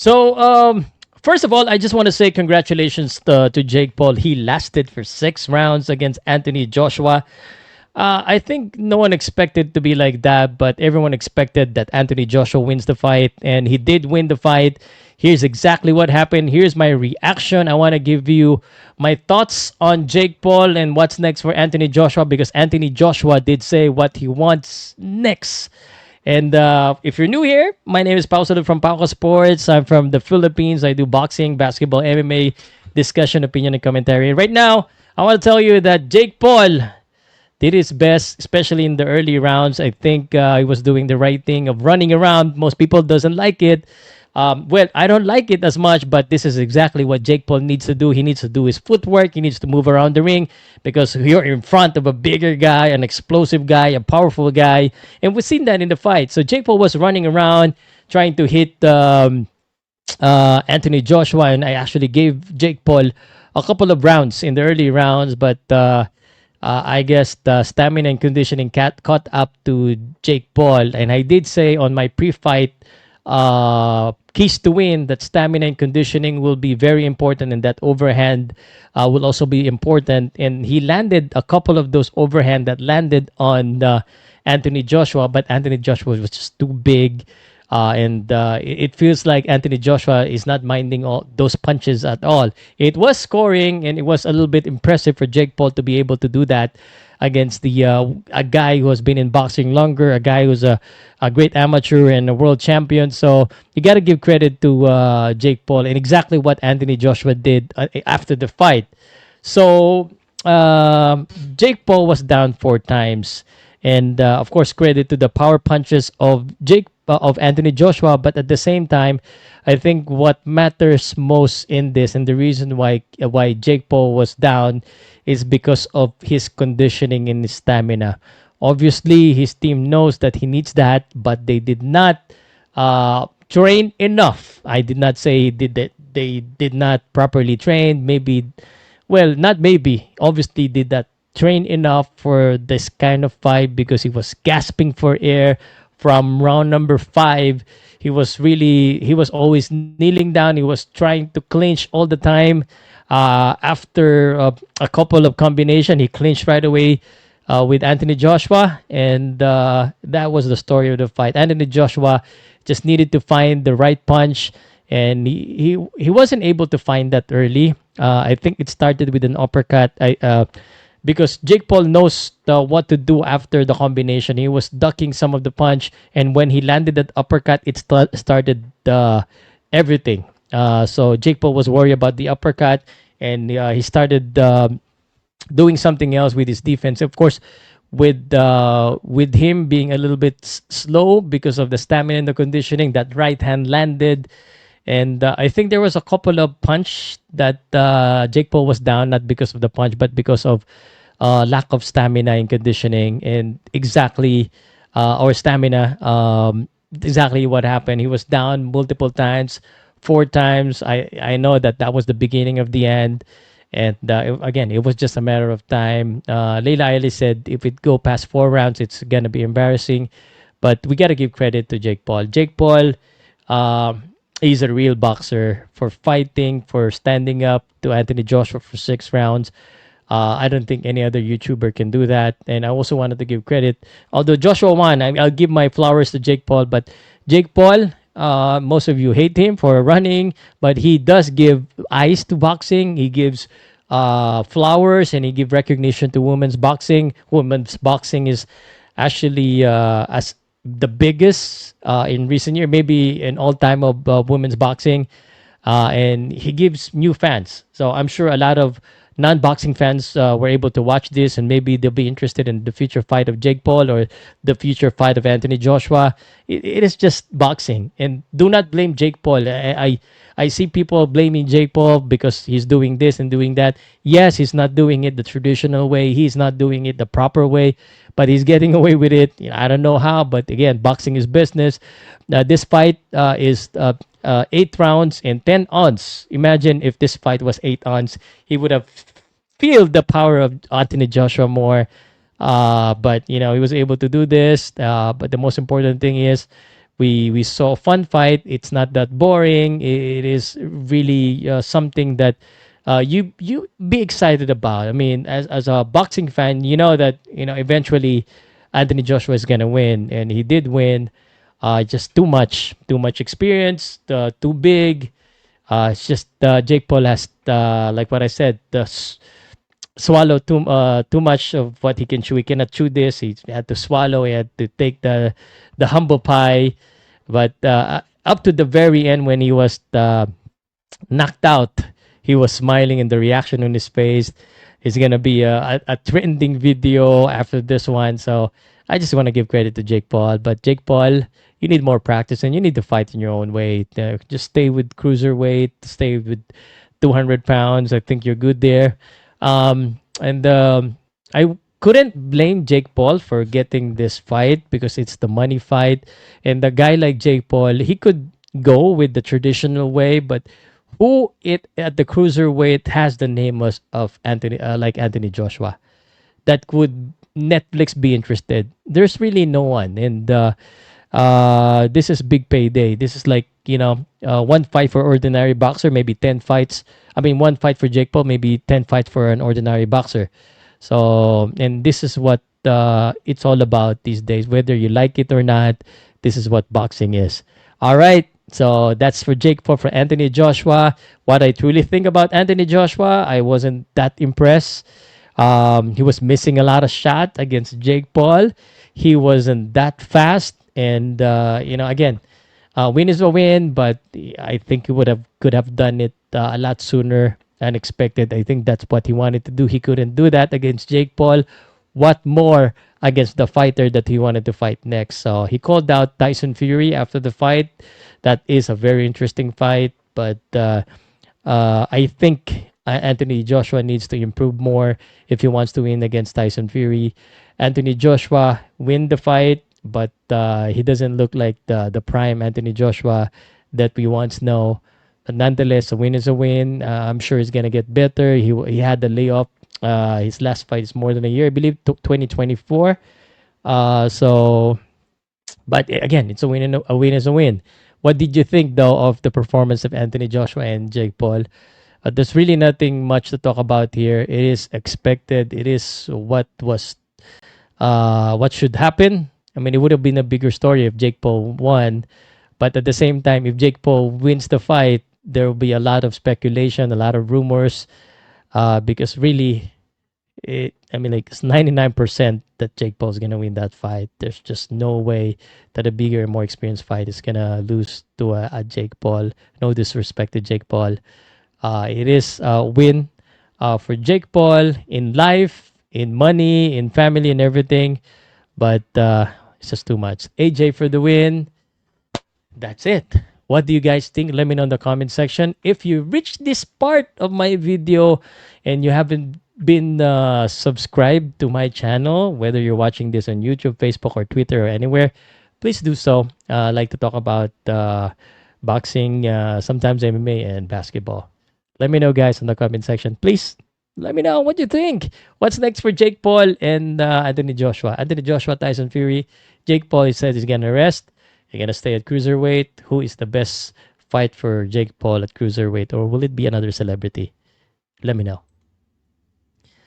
First of all, I just want to say congratulations to Jake Paul. He lasted for 6 rounds against Anthony Joshua. I think no one expected to be like that, but everyone expected that Anthony Joshua wins the fight, and he did win the fight. Here's exactly what happened. Here's my reaction. I want to give you my thoughts on Jake Paul and what's next for Anthony Joshua because Anthony Joshua did say what he wants next. And if you're new here, my name is Pow Salud from Powcast Sports. I'm from the Philippines. I do boxing, basketball, MMA, discussion, opinion, and commentary. Right now, I want to tell you that Jake Paul did his best, especially in the early rounds. I think he was doing the right thing of running around. Most people doesn't like it. Well, I don't like it as much, but this is exactly what Jake Paul needs to do. He needs to do his footwork. He needs to move around the ring because you're in front of a bigger guy, an explosive guy, a powerful guy, and we've seen that in the fight. So Jake Paul was running around trying to hit Anthony Joshua, and I actually gave Jake Paul a couple of rounds in the early rounds, but I guess the stamina and conditioning caught up to Jake Paul. And I did say on my pre-fight keys to win that stamina and conditioning will be very important, and that overhand will also be important. And he landed a couple of those overhand that landed on Anthony Joshua, but Anthony Joshua was just too big. And it feels like Anthony Joshua is not minding all those punches at all. It was scoring, and it was a little bit impressive for Jake Paul to be able to do that against the a guy who has been in boxing longer, a guy who's a great amateur and a world champion. So you got to give credit to Jake Paul and exactly what Anthony Joshua did after the fight. So Jake Paul was down 4 times, and of course, credit to the power punches of Anthony Joshua. But at the same time, I think what matters most in this, and the reason why Jake Paul was down, is because of his conditioning and his stamina. Obviously, his team knows that he needs that, but they did not train enough. I did not say did that they did not properly train. Maybe, well, not maybe. Obviously, did that train enough for this kind of fight because he was gasping for air from round number 5. He was always kneeling down. He was trying to clinch all the time. After a couple of combination, he clinched right away with Anthony Joshua, and that was the story of the fight. Anthony Joshua just needed to find the right punch, and he wasn't able to find that early. I think it started with an uppercut. Because Jake Paul knows what to do after the combination. He was ducking some of the punch, and when he landed that uppercut, it started everything. So Jake Paul was worried about the uppercut, and he started doing something else with his defense. Of course, with him being a little bit slow because of the stamina and the conditioning, that right hand landed. And I think there was a couple of punch that Jake Paul was down, not because of the punch, but because of lack of stamina and conditioning, and exactly or stamina. Exactly what happened. He was down multiple times, 4 times. I know that was the beginning of the end, and again, it was just a matter of time. Leila Ali said if it go past 4 rounds, it's gonna be embarrassing. But we gotta give credit to Jake Paul. Jake Paul. He's a real boxer for fighting, for standing up to Anthony Joshua for 6 rounds. I don't think any other YouTuber can do that. And I also wanted to give credit. Although Joshua won, I'll give my flowers to Jake Paul. But Jake Paul, most of you hate him for running, but he does give eyes to boxing. He gives flowers, and he gives recognition to women's boxing. Women's boxing is actually as the biggest in recent year, maybe an all-time of women's boxing, and he gives new fans. So I'm sure a lot of non-boxing fans were able to watch this, and maybe they'll be interested in the future fight of Jake Paul or the future fight of Anthony Joshua. It is just boxing, and do not blame Jake Paul. I see people blaming Jake Paul because he's doing this and doing that. Yes, he's not doing it the traditional way. He's not doing it the proper way, but he's getting away with it. I don't know how, but again, boxing is business. This fight is 8 rounds and 10 ounce. Imagine if this fight was 8 ounce, he would have feel the power of Anthony Joshua more. But he was able to do this. But the most important thing is we saw a fun fight. It's not that boring. It is really something that you be excited about. I mean, as a boxing fan, you know that eventually Anthony Joshua is gonna win, and he did win. Just too much experience, too big. It's just Jake Paul has, like what I said, swallow too much of what he can chew. He cannot chew this. He had to swallow. He had to take the humble pie. But up to the very end, when he was knocked out, he was smiling, and the reaction on his face is gonna be a trending video after this one. So I just want to give credit to Jake Paul. But Jake Paul, you need more practice, and you need to fight in your own weight. Just stay with cruiserweight, stay with 200 pounds. I think you're good there. And I couldn't blame Jake Paul for getting this fight because it's the money fight. And a guy like Jake Paul, he could go with the traditional way, but who it at the cruiserweight has the name of Anthony, like Anthony Joshua, that would Netflix be interested? There's really no one, and this is big payday. This is like one fight for ordinary boxer, maybe 10 fights. I mean, one fight for Jake Paul, maybe 10 fights for an ordinary boxer. So, and this is what it's all about these days. Whether you like it or not, this is what boxing is. All right. So that's for Jake Paul. For Anthony Joshua, what I truly think about Anthony Joshua, I wasn't that impressed. He was missing a lot of shot against Jake Paul. He wasn't that fast, and again, win is a win, but I think he would have could have done it a lot sooner and expected. I think that's what he wanted to do. He couldn't do that against Jake Paul. What more against the fighter that he wanted to fight next? So he called out Tyson Fury after the fight. That is a very interesting fight, but I think Anthony Joshua needs to improve more if he wants to win against Tyson Fury. Anthony Joshua win the fight, but he doesn't look like the prime Anthony Joshua that we once know. But nonetheless, a win is a win. I'm sure he's gonna get better. He had the layoff. His last fight is more than a year, I believe, 2024. So, but again, it's a win. A win is a win. What did you think though of the performance of Anthony Joshua and Jake Paul? There's really nothing much to talk about here. It is expected. It is what should happen. I mean, it would have been a bigger story if Jake Paul won, but at the same time, if Jake Paul wins the fight, there will be a lot of speculation, a lot of rumors, because really, I mean, like it's 99% that Jake Paul is gonna win that fight. There's just no way that a bigger, more experienced fight is gonna lose to a Jake Paul. No disrespect to Jake Paul. It is a win for Jake Paul in life, in money, in family, and everything. But it's just too much. AJ for the win. That's it. What do you guys think? Let me know in the comment section. If you reached this part of my video and you haven't been subscribed to my channel, whether you're watching this on YouTube, Facebook, or Twitter, or anywhere, please do so. I like to talk about boxing, sometimes MMA, and basketball. Let me know, guys, in the comment section. Please let me know what you think. What's next for Jake Paul and Anthony Joshua? Anthony Joshua, Tyson Fury. Jake Paul, he said he's going to rest. He's going to stay at cruiserweight. Who is the best fight for Jake Paul at cruiserweight? Or will it be another celebrity? Let me know.